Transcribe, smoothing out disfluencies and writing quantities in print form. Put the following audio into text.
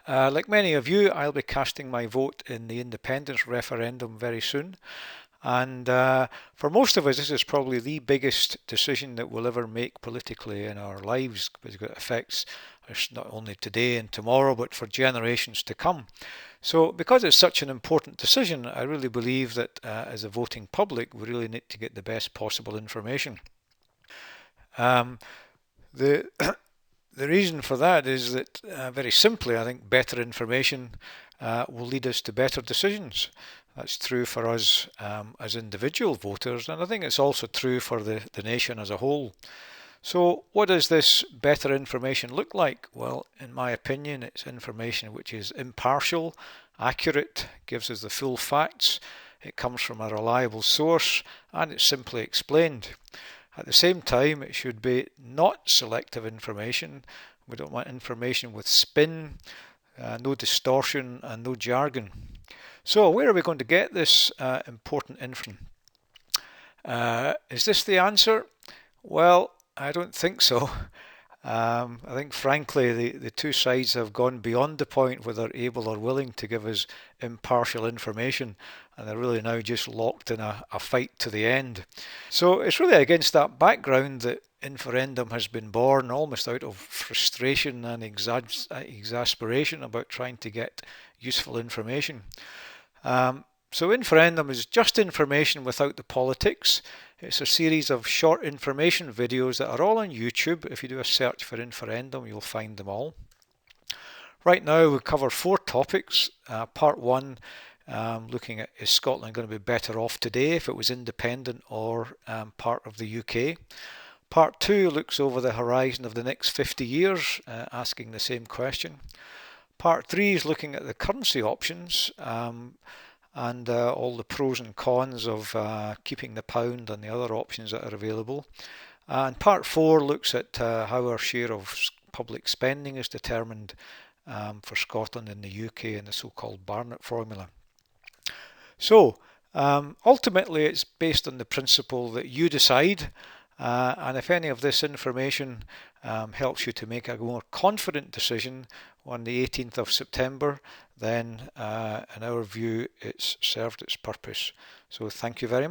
Like many of you, I'll be casting my vote in the independence referendum very soon. And for most of us, this is probably the biggest decision that we'll ever make politically in our lives, because it affects us not only today and tomorrow, but for generations to come. So because it's such an important decision, I really believe that as a voting public, we really need to get the best possible information. Um, the The reason for that is that, very simply, I think better information will lead us to better decisions. That's true for us as individual voters, and I think it's also true for the nation as a whole. So, what does this better information look like? Well, in my opinion, it's information which is impartial, accurate, gives us the full facts, it comes from a reliable source, and it's simply explained. At the same time, it should be not selective information. We don't want information with spin, no distortion, and no jargon. So, where are we going to get this important information? Is this the answer? Well, I don't think so. I think, frankly, the two sides have gone beyond the point where they're able or willing to give us impartial information, and they're really now just locked in a fight to the end. So it's really against that background that Inforendum has been born, almost out of frustration and exasperation about trying to get useful information. So Inforendum is just information without the politics. It's a series of short information videos that are all on YouTube. If you do a search for Inforendum, you'll find them all. Right now we cover 4 topics. Part 1, looking at, is Scotland going to be better off today if it was independent or part of the UK? Part 2 looks over the horizon of the next 50 years, asking the same question. Part 3 is looking at the currency options, and all the pros and cons of keeping the pound and the other options that are available. And part 4 looks at how our share of public spending is determined for Scotland and the UK in the so-called Barnett formula. So ultimately it's based on the principle that you decide, and if any of this information helps you to make a more confident decision on the 18th of September, then in our view it's served its purpose. So thank you very much.